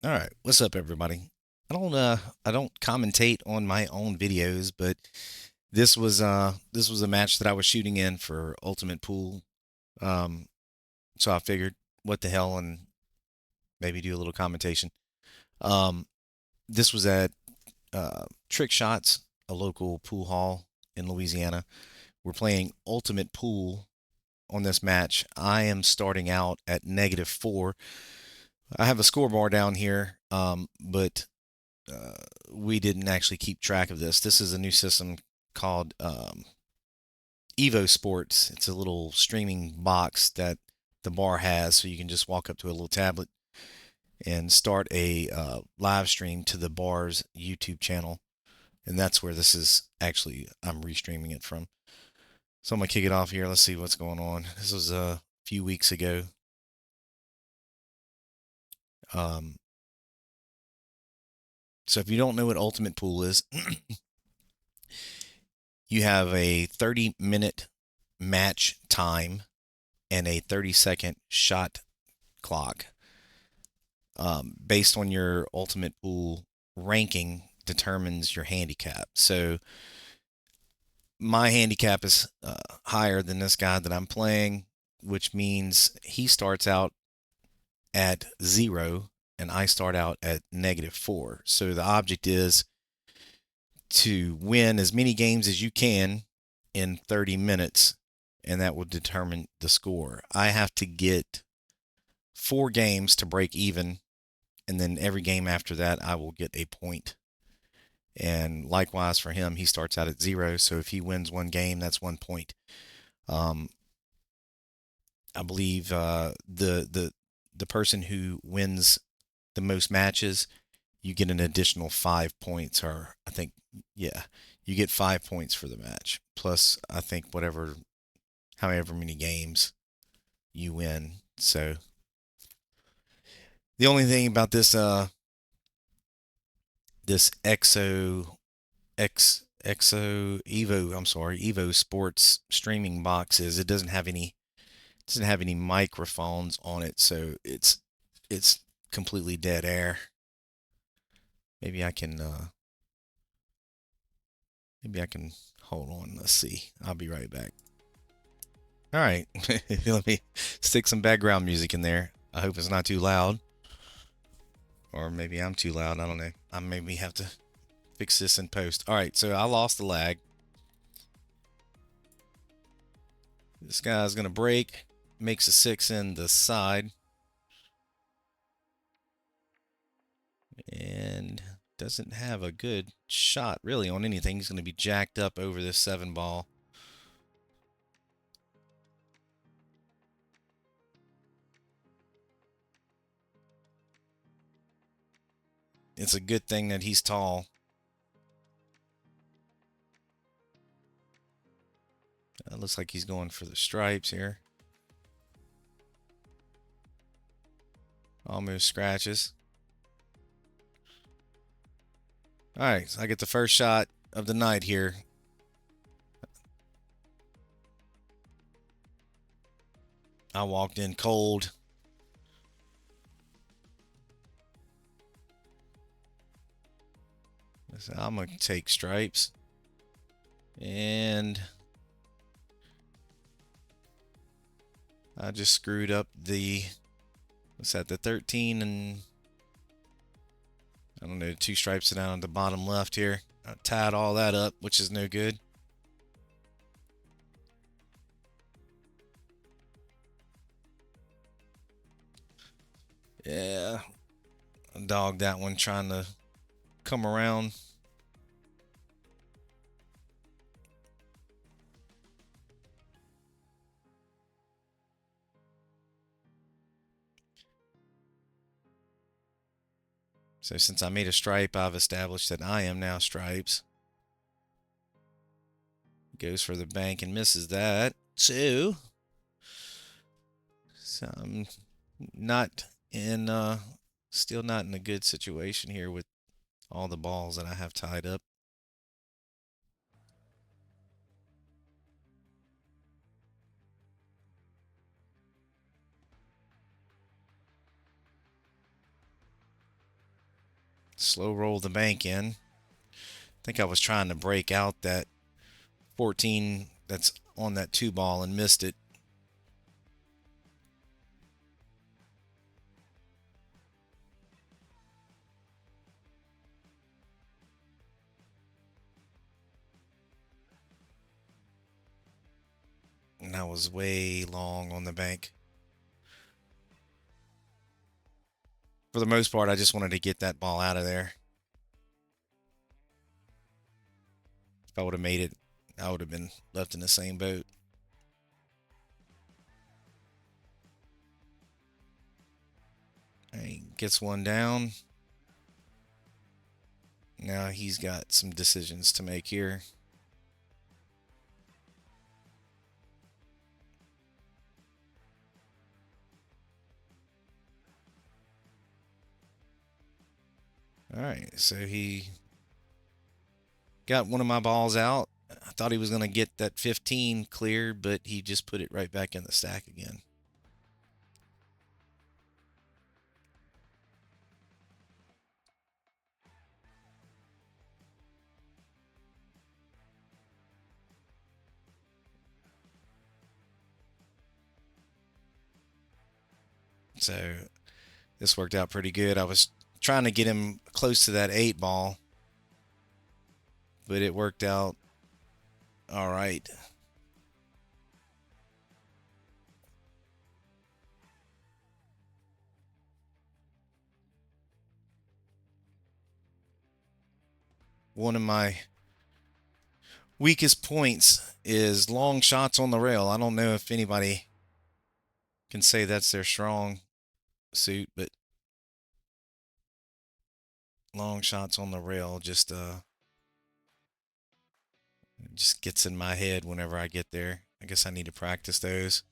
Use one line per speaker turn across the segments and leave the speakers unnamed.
All right, what's up, everybody? I don't commentate on my own videos, but this was a match that I was shooting in for Ultimate Pool. Um, so I figured, what the hell, and maybe do a little commentation. Um, this was at Trick Shots, a local pool hall in Louisiana. We're playing Ultimate Pool on this match. I am starting out at -4. I have a scoreboard down here, but uh, we didn't actually keep track of this. This is a new system called Evo Sports. It's a little streaming box that the bar has, so you can just walk up to a little tablet and start a live stream to the bar's YouTube channel. And that's where this is actually, I'm restreaming it from. So I'm going to kick it off here. Let's see what's going on. This was a few weeks ago. Um, so if you don't know what Ultimate Pool is, you have a 30-minute match time and a 30-second shot clock. Based on your Ultimate Pool ranking determines your handicap. So my handicap is higher than this guy that I'm playing, which means he starts out at 0 and I start out at -4. So the object is to win as many games as you can in 30 minutes, and that will determine the score. I have to get 4 games to break even, and then every game after that, I will get a point. And likewise for him, he starts out at 0. So if he wins 1 game, that's 1 point. Um, I believe the person who wins the most matches, you get an additional 5 points, or I think, yeah, you get 5 points for the match. Plus, I think however many games you win. So the only thing about this Exo Evo, I'm sorry, Evo Sports streaming box is it doesn't have any microphones on it, so it's completely dead air. Maybe I can maybe I can hold on. Let's see. I'll be right back. All right. Let me stick some background music in there. I hope it's not too loud, or maybe I'm too loud. I don't know. I maybe have to fix this in post. All right. So I lost the lag. This guy's gonna break. Makes a 6 in the side, and doesn't have a good shot really on anything. He's going to be jacked up over this 7 ball. It's a good thing that he's tall. Looks like he's going for the stripes here. Almost scratches. All right, so I get the first shot of the night here. I walked in cold. So I'm going to take stripes. And I just screwed up what's that, the 13, and I don't know, 2 stripes down at the bottom left here. I tied all that up, which is no good. Yeah, I dogged that one trying to come around. So since I made a stripe, I've established that I am now stripes. Goes for the bank and misses that. So I'm not in, still not in a good situation here with all the balls that I have tied up. Slow roll the bank in. I think I was trying to break out that 14 that's on that 2 ball and missed it. And I was way long on the bank. For the most part, I just wanted to get that ball out of there. If I would have made it, I would have been left in the same boat. He gets one down. Now he's got some decisions to make here. All right, so he got one of my balls out. I thought he was going to get that 15 cleared, but he just put it right back in the stack again. So this worked out pretty good. I was trying to get him close to that 8 ball, but it worked out all right. One of my weakest points is long shots on the rail. I don't know if anybody can say that's their strong suit, but long shots on the rail just gets in my head whenever I get there. I guess I need to practice those.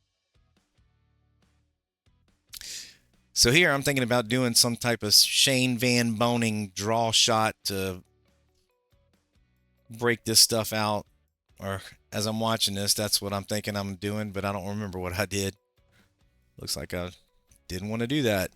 So here I'm thinking about doing some type of Shane Van Boning draw shot to break this stuff out. Or as I'm watching this, that's what I'm thinking I'm doing, but I don't remember what I did. Looks like I didn't want to do that.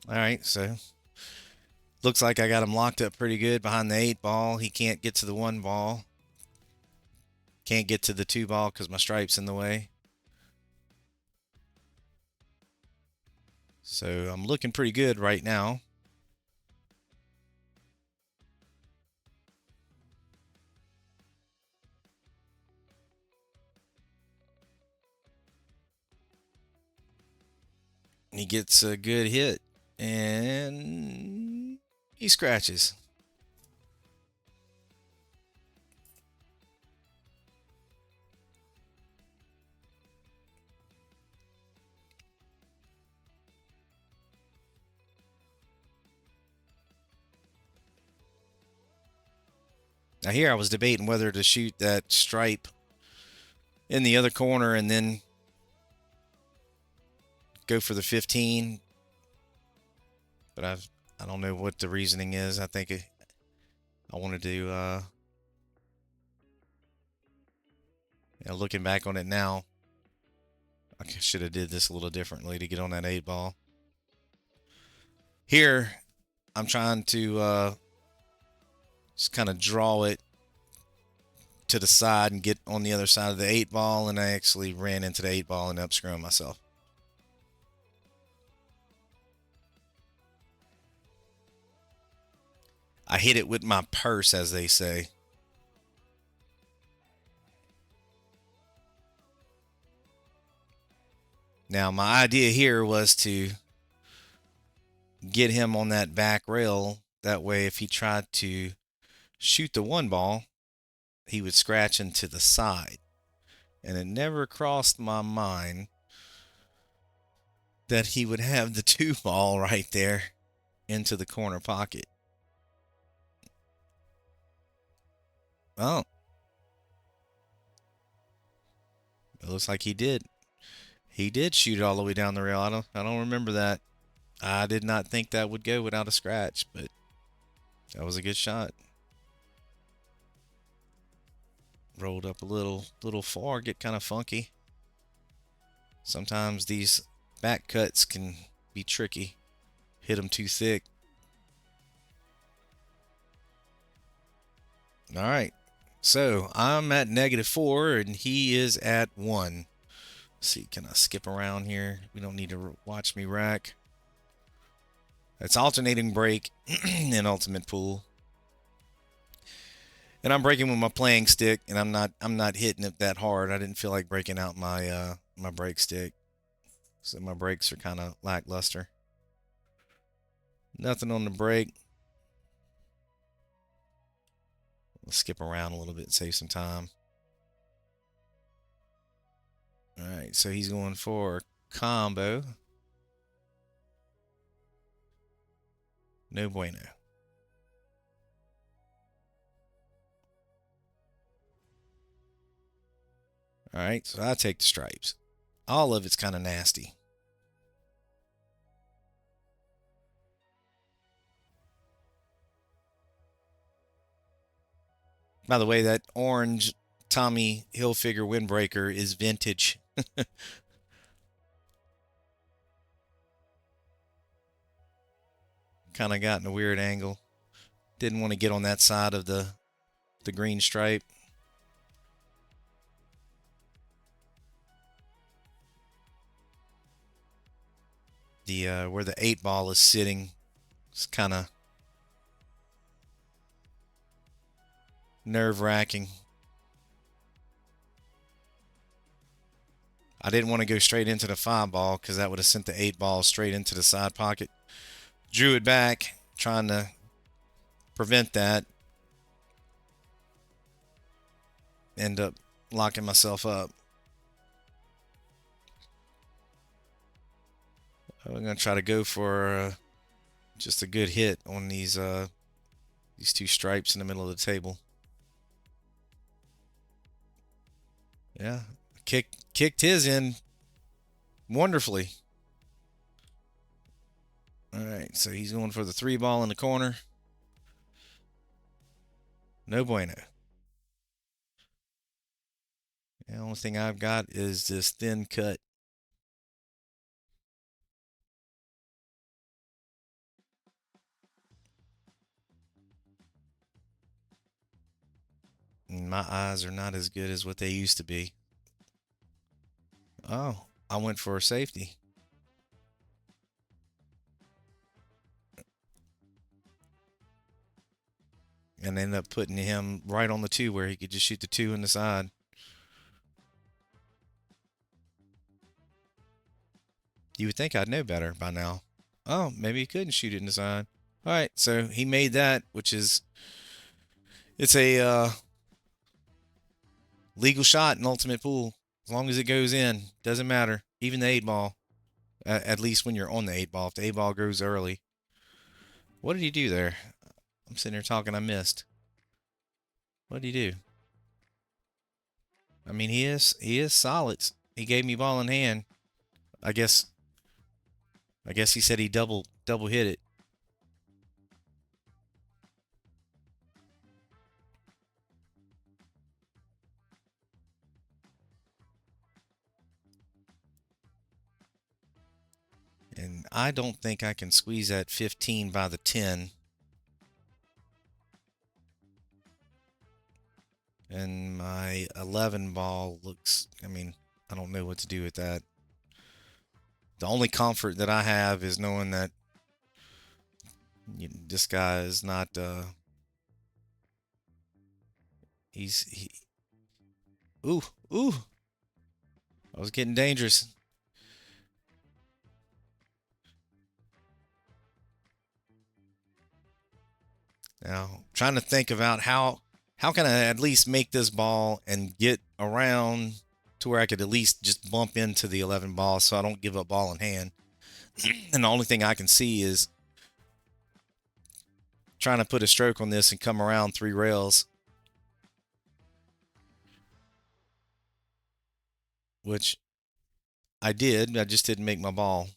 All right, so looks like I got him locked up pretty good behind the 8 ball. He can't get to the 1 ball. Can't get to the 2 ball because my stripe's in the way. So I'm looking pretty good right now. He gets a good hit and he scratches. Now here I was debating whether to shoot that stripe in the other corner and then go for the 15. But I don't know what the reasoning is. I think I wanted to looking back on it now, I should have did this a little differently to get on that 8 ball. Here I'm trying to just kind of draw it to the side and get on the other side of the 8 ball, and I actually ran into the 8 ball and up screwing myself. I hit it with my purse, as they say. Now, my idea here was to get him on that back rail. That way, if he tried to shoot the 1 ball, he would scratch into the side. And it never crossed my mind that he would have the 2 ball right there into the corner pocket. Oh, it looks like he did. He did shoot it all the way down the rail. I don't remember that. I did not think that would go without a scratch, but that was a good shot. Rolled up a little far, get kind of funky. Sometimes these back cuts can be tricky. Hit them too thick. All right. So I'm at -4 and he is at 1. Let's see, can I skip around here? We don't need to watch me rack. It's alternating break in Ultimate Pool. And I'm breaking with my playing stick, and I'm not hitting it that hard. I didn't feel like breaking out my my break stick. So my brakes are kind of lackluster. Nothing on the brake. Let's skip around a little bit, save some time. All right, so he's going for combo. No bueno. All right, so I take the stripes. All of it's kind of nasty. By the way, that orange Tommy Hilfiger windbreaker is vintage. Kind of got in a weird angle. Didn't want to get on that side of the green stripe. The where the 8-ball is sitting is kind of nerve-wracking. I didn't want to go straight into the 5-ball because that would have sent the 8-ball straight into the side pocket. Drew it back, trying to prevent that. End up locking myself up. I'm going to try to go for just a good hit on these two stripes in the middle of the table. Yeah, kicked his in wonderfully. All right, so he's going for the 3-ball in the corner. No bueno. The only thing I've got is this thin cut. And my eyes are not as good as what they used to be. Oh, I went for a safety. And ended up putting him right on the 2 where he could just shoot the 2 in the side. You would think I'd know better by now. Oh, maybe he couldn't shoot it in the side. All right, so he made that, which is it's a legal shot in Ultimate Pool. As long as it goes in, doesn't matter. Even the 8-ball, at least when you're on the 8-ball. If the 8-ball goes early, what did he do there? I'm sitting here talking. I missed. What did he do? I mean, he is solid. He gave me ball in hand. I guess he said he double hit it. And I don't think I can squeeze that 15 by the 10. And my 11 ball looks, I mean, I don't know what to do with that. The only comfort that I have is knowing that this guy is not, ooh, I was getting dangerous. Now, trying to think about how can I at least make this ball and get around to where I could at least just bump into the 11 ball so I don't give up ball in hand. And the only thing I can see is trying to put a stroke on this and come around 3 rails. Which I did. I just didn't make my ball.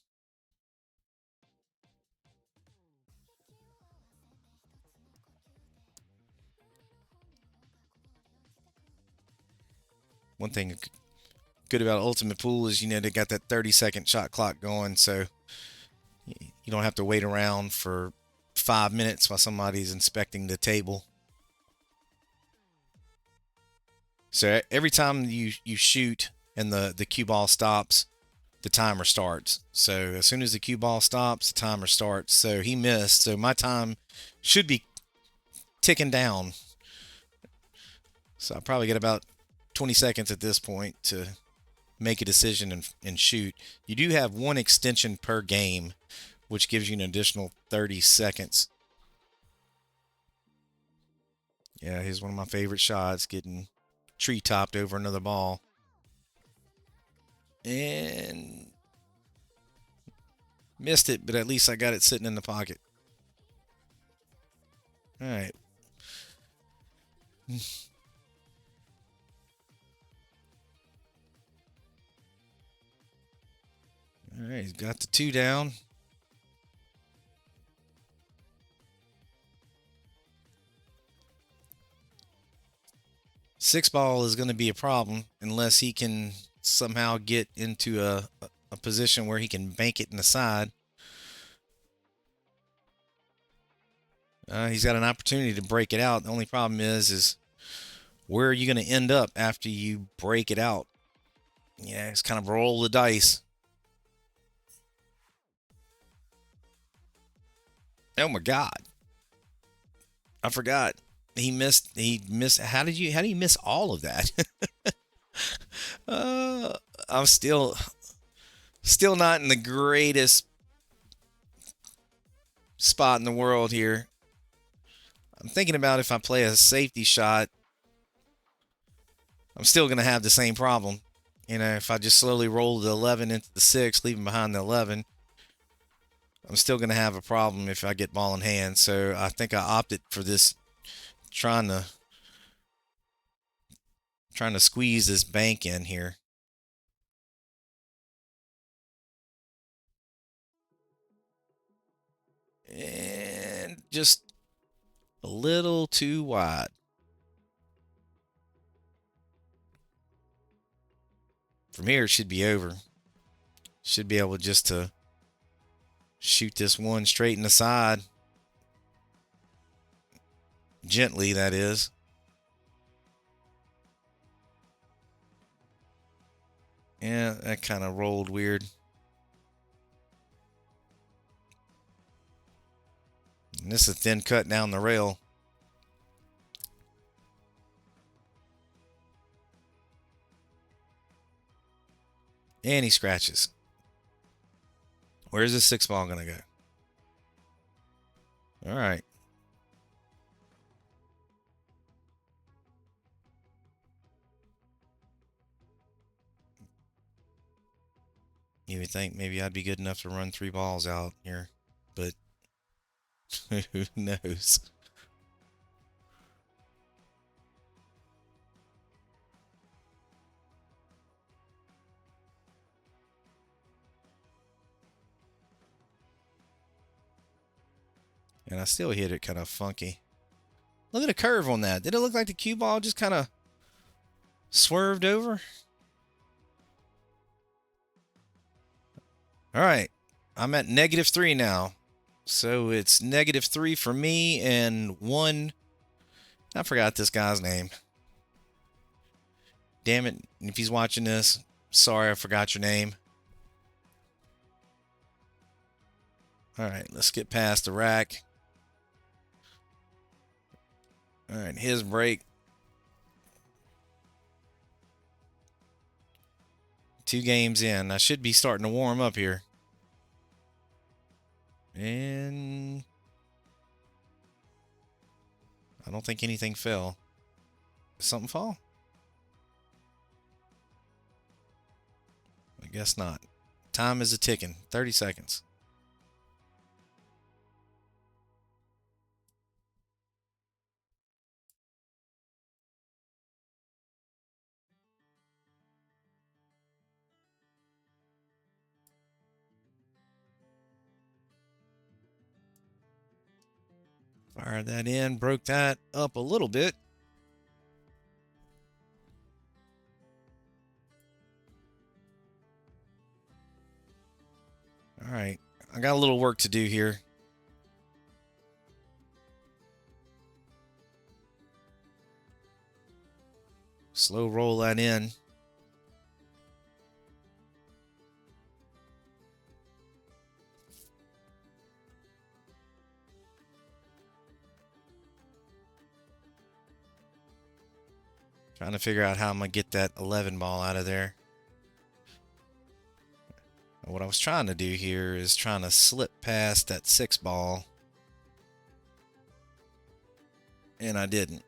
One thing good about Ultimate Pool is, they got that 30-second shot clock going, so you don't have to wait around for 5 minutes while somebody's inspecting the table. So every time you shoot and the cue ball stops, the timer starts. So as soon as the cue ball stops, the timer starts. So he missed. So my time should be ticking down. So I probably get about 20 seconds at this point to make a decision and shoot. You do have one extension per game, which gives you an additional 30 seconds. Yeah, here's one of my favorite shots, getting tree topped over another ball. And missed it, but at least I got it sitting in the pocket. All right. All right, he's got the 2 down. Six ball is going to be a problem unless he can somehow get into a position where he can bank it in the side. He's got an opportunity to break it out. The only problem is where are you going to end up after you break it out? Yeah, it's kind of roll the dice. Oh my God. I forgot. He missed. How do you miss all of that? I'm still not in the greatest spot in the world here. I'm thinking about if I play a safety shot, I'm still going to have the same problem. If I just slowly roll the 11 into the 6, leaving behind the 11, I'm still going to have a problem if I get ball in hand. So I think I opted for this, trying to squeeze this bank in here. And just a little too wide. From here, it should be over. Should be able just to shoot this one straight in the side. Gently, that is. Yeah, that kind of rolled weird. And this is a thin cut down the rail. And he scratches. Where's this 6 ball going to go? All right. You would think maybe I'd be good enough to run 3 balls out here, but who knows? And I still hit it kind of funky. Look at the curve on that. Did it look like the cue ball just kind of swerved over? All right. I'm at -3 now. So it's -3 for me and 1. I forgot this guy's name. Damn it. If he's watching this, sorry I forgot your name. All right, let's get past the rack. All right, his break. 2 games in. I should be starting to warm up here. And I don't think anything fell. Did something fall? I guess not. Time is a ticking. 30 seconds. Fired that in, broke that up a little bit. All right, I got a little work to do here. Slow roll that in. Trying to figure out how I'm going to get that 11 ball out of there. What I was trying to do here is trying to slip past that 6 ball. And I didn't.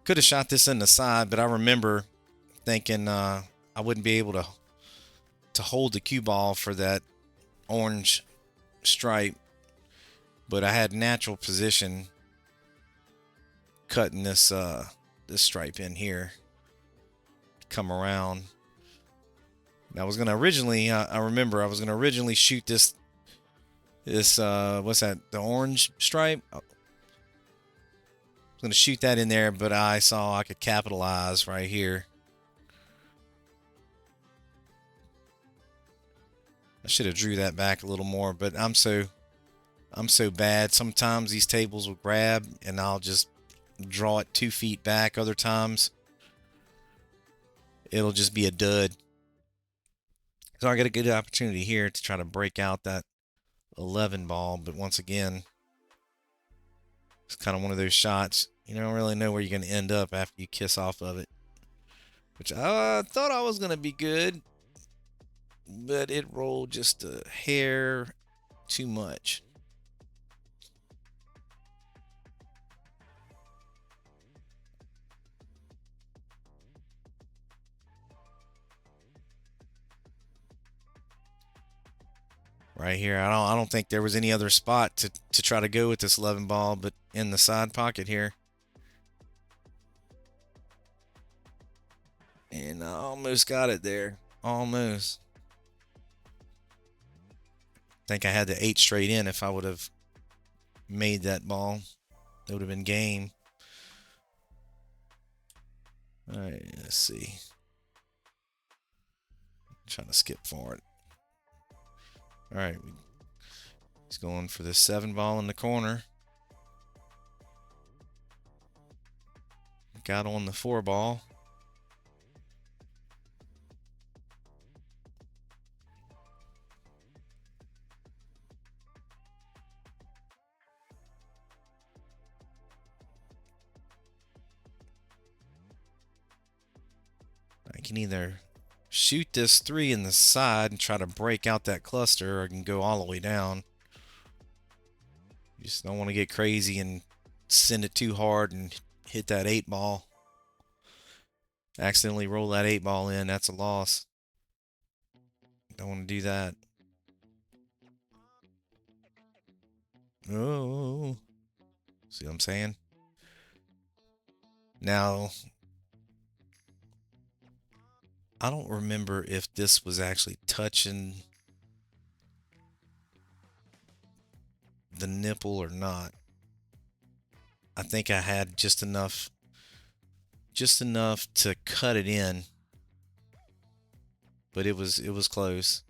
Could have shot this in the side, but I remember thinking I wouldn't be able to hold the cue ball for that orange stripe, but I had natural position cutting this stripe in here. Come around. And I was gonna originally, I remember I was gonna originally shoot this what's that? The orange stripe. I was gonna shoot that in there, but I saw I could capitalize right here. I should have drew that back a little more, but I'm so bad. Sometimes these tables will grab and I'll just draw it 2 feet back. Other times it'll just be a dud. So I got a good opportunity here to try to break out that 11 ball, but once again, it's kind of one of those shots you don't really know where you're going to end up after you kiss off of it. Which I thought I was going to be good, but it rolled just a hair too much. Right here, I don't think there was any other spot to try to go with this 11 ball, but in the side pocket here. And I almost got it there. Almost. I think I had the 8 straight in if I would have made that ball. It would have been game. All right, let's see. I'm trying to skip forward. All right, he's going for the 7 ball in the corner. Got on the 4 ball. I can either shoot this 3 in the side and try to break out that cluster, or I can go all the way down. You just don't want to get crazy and send it too hard and hit that 8 ball. Accidentally roll that 8 ball in, that's a loss. Don't want to do that. Oh, see what I'm saying? Now, I don't remember if this was actually touching the nipple or not. I think I had just enough to cut it in, but it was close.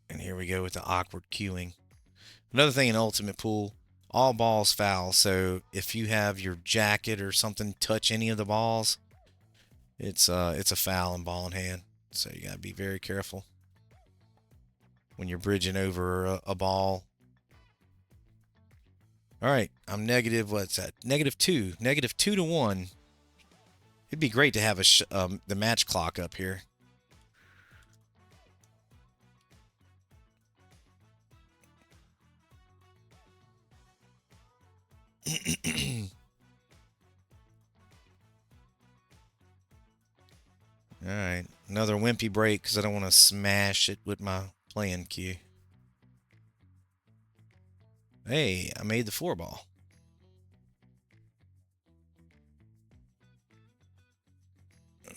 And here we go with the awkward cueing. Another thing in Ultimate Pool, all balls foul. So if you have your jacket or something touch any of the balls, it's a foul in ball in hand. So you gotta be very careful when you're bridging over a ball. All right, I'm negative. What's that? -2. -2 to 1. It'd be great to have the match clock up here. All right, another wimpy break because I don't want to smash it with my playing cue. Hey, I made the 4 ball.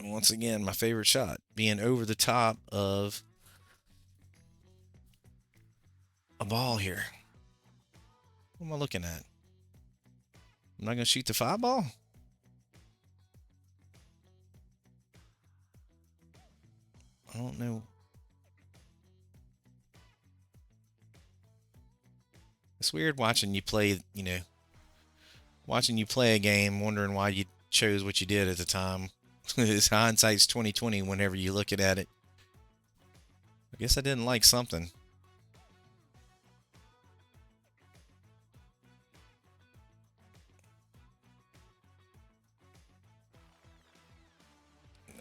Once again, my favorite shot, being over the top of a ball here. What am I looking at? I'm not going to shoot the 5-ball? I don't know. It's weird watching you play, watching you play a game, wondering why you chose what you did at the time. It's hindsight's 2020 whenever you look at it. I guess I didn't like something.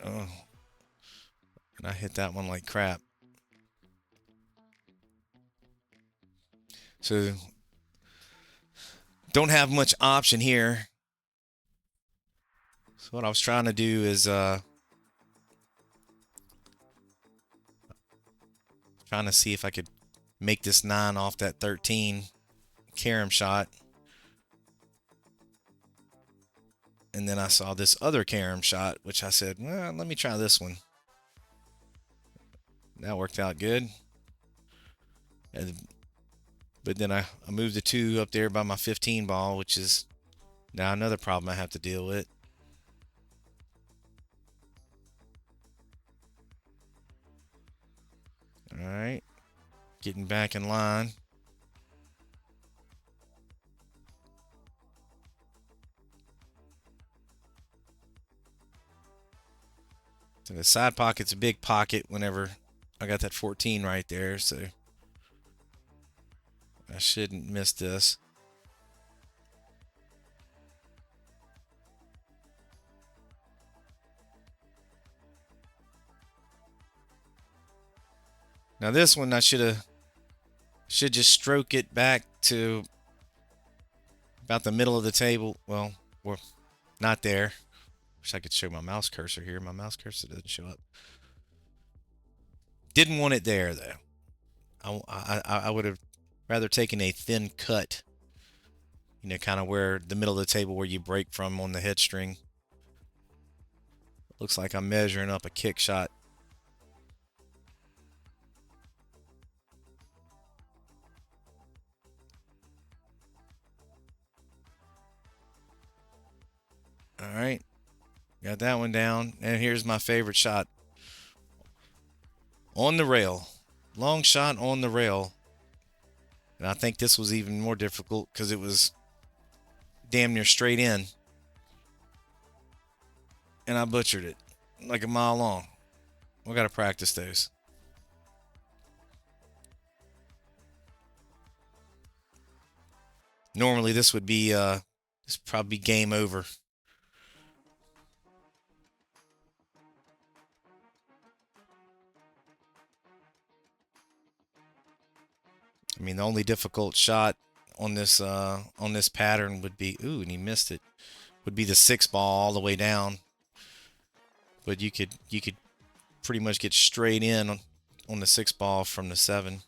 Oh, and I hit that one like crap. So, don't have much option here. So what I was trying to do is trying to see if I could make this 9 off that 13 carom shot. And then I saw this other carom shot, which I said, well, let me try this one. That worked out good. But then I moved the 2 up there by my 15 ball, which is now another problem I have to deal with. All right. Getting back in line. So the side pocket's a big pocket whenever I got that 14 right there, so I shouldn't miss this. Now this one I should just stroke it back to about the middle of the table. Well, we're not there. Wish I could show my mouse cursor here. My mouse cursor doesn't show up. Didn't want it there though. I would have rather taken a thin cut. Kind of where the middle of the table where you break from on the head string. Looks like I'm measuring up a kick shot. All right. Got that one down. And here's my favorite shot. On the rail. Long shot on the rail. And I think this was even more difficult because it was damn near straight in. And I butchered it like a mile long. We got to practice those. Normally this would be this probably game over. I mean, the only difficult shot on this pattern would be, ooh, and he missed it, would be the 6 ball all the way down. But you could pretty much get straight in on the 6 ball from the 7.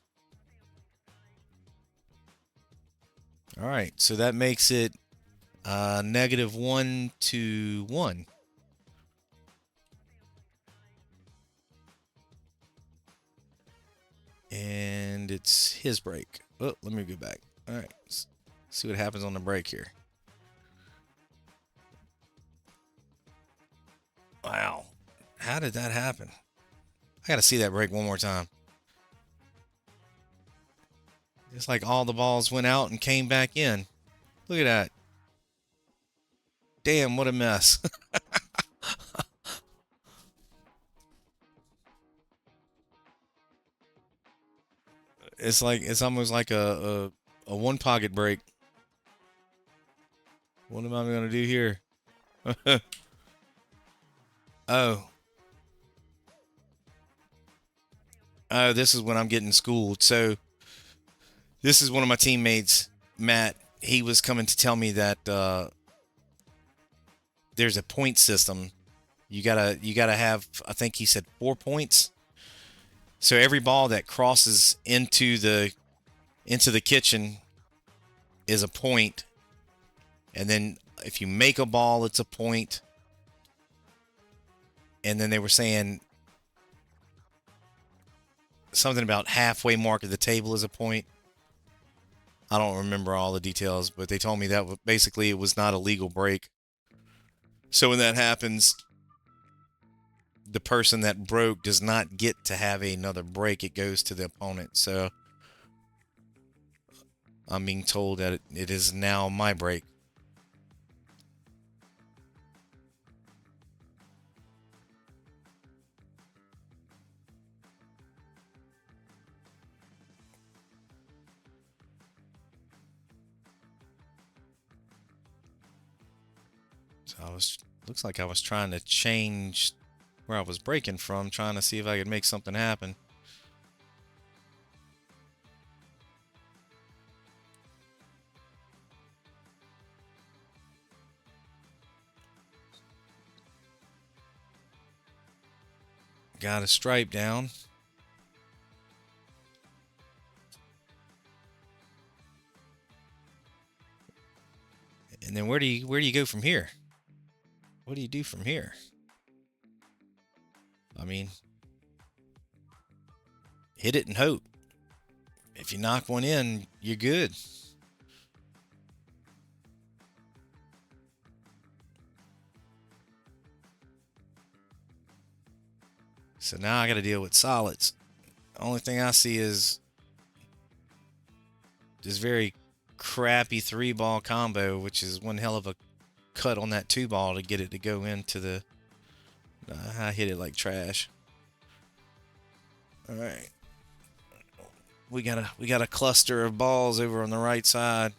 All right, so that makes it -1 to 1. And it's his break. Oh, let me go back. All right, let's see what happens on the break here. Wow, how did that happen? I got to see that break one more time. It's like all the balls went out and came back in. Look at that. Damn, what a mess. It's almost like a one pocket break. What am I gonna do here? Oh. Oh, this is when I'm getting schooled. So this is one of my teammates, Matt. He was coming to tell me that there's a point system. You gotta have, I think he said 4 points. So every ball that crosses into the kitchen is a point. And then if you make a ball, it's a point. And then they were saying something about halfway mark of the table is a point. I don't remember all the details, but they told me that basically it was not a legal break. So when that happens, the person that broke does not get to have another break. It goes to the opponent. So I'm being told that it is now my break. So looks like I was trying to change where I was breaking from, trying to see if I could make something happen. Got a stripe down. And then where do you go from here? What do you do from here? I mean, hit it and hope. If you knock one in, you're good. So now I got to deal with solids. Only thing I see is this very crappy 3-ball combo, which is one hell of a cut on that 2-ball to get it to go into the... I hit it like trash. All right. We got a cluster of balls over on the right side.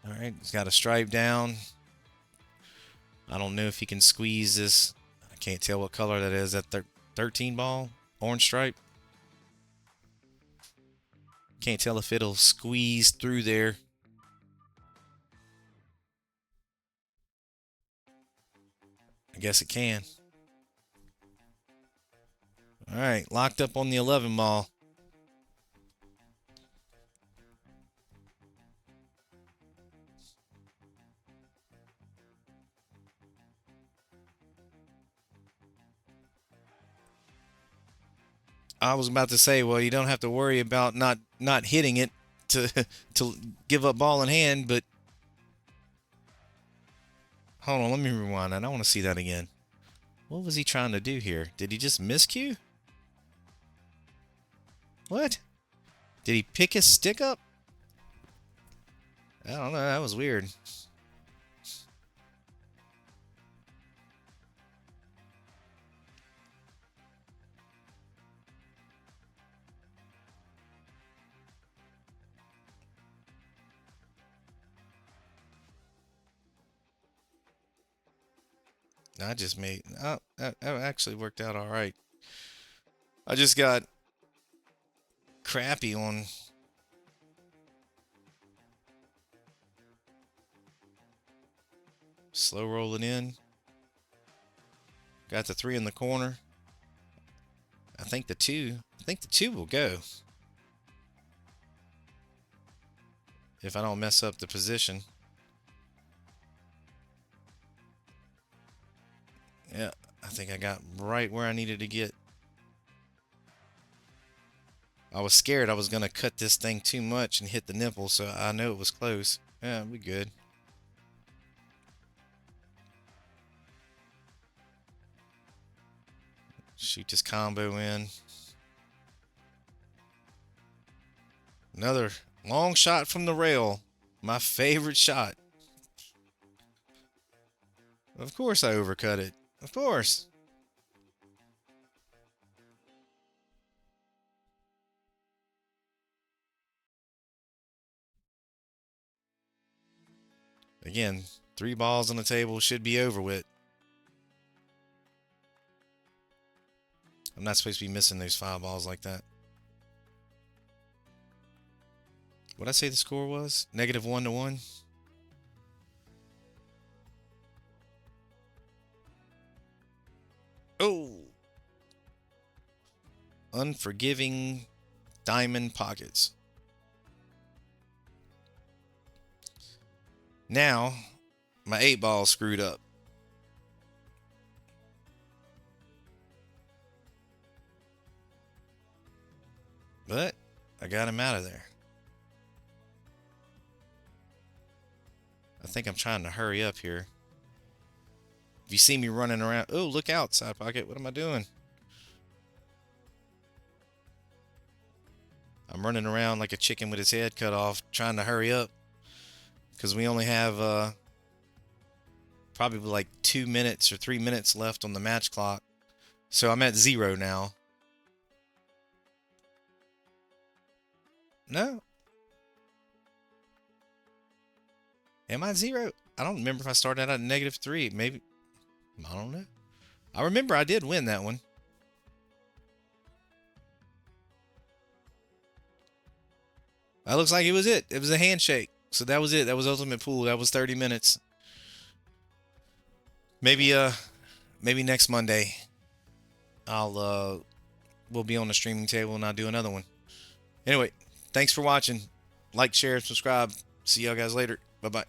All right, he's got a stripe down. I don't know if he can squeeze this. I can't tell what color that is. That 13 ball, orange stripe. Can't tell if it'll squeeze through there. I guess it can. All right, locked up on the 11 ball. I was about to say, well, you don't have to worry about not hitting it to to give up ball in hand, but hold on, let me rewind that. I want to see that again. What was he trying to do here? Did he just miscue? What? Did he pick his stick up? I don't know. That was weird. I just made... Oh, that actually worked out all right. I just got crappy on... Slow rolling in. Got the 3 in the corner. I think the 2 will go. If I don't mess up the position. Yeah, I think I got right where I needed to get. I was scared I was going to cut this thing too much and hit the nipple, so I know it was close. Yeah, we good. Shoot this combo in. Another long shot from the rail. My favorite shot. Of course I overcut it. Of course. Again, 3 balls on the table should be over with. I'm not supposed to be missing those 5 balls like that. What'd I say the score was? -1 to 1? Oh! Unforgiving diamond pockets. Now, My 8 ball screwed up. But I got him out of there. I think I'm trying to hurry up here. If you see me running around, oh, look out, side pocket. What am I doing? I'm running around like a chicken with his head cut off, trying to hurry up because we only have probably like 2 minutes or 3 minutes left on the match clock. So I'm at 0 now. No. Am I 0? I don't remember if I started out at -3. Maybe. I don't know. I remember I did win that one. That looks like it was it. It was a handshake. So that was it. That was Ultimate Pool. That was 30 minutes. Maybe next Monday we'll be on the streaming table and I'll do another one. Anyway, thanks for watching. Like, share, subscribe. See y'all guys later. Bye-bye.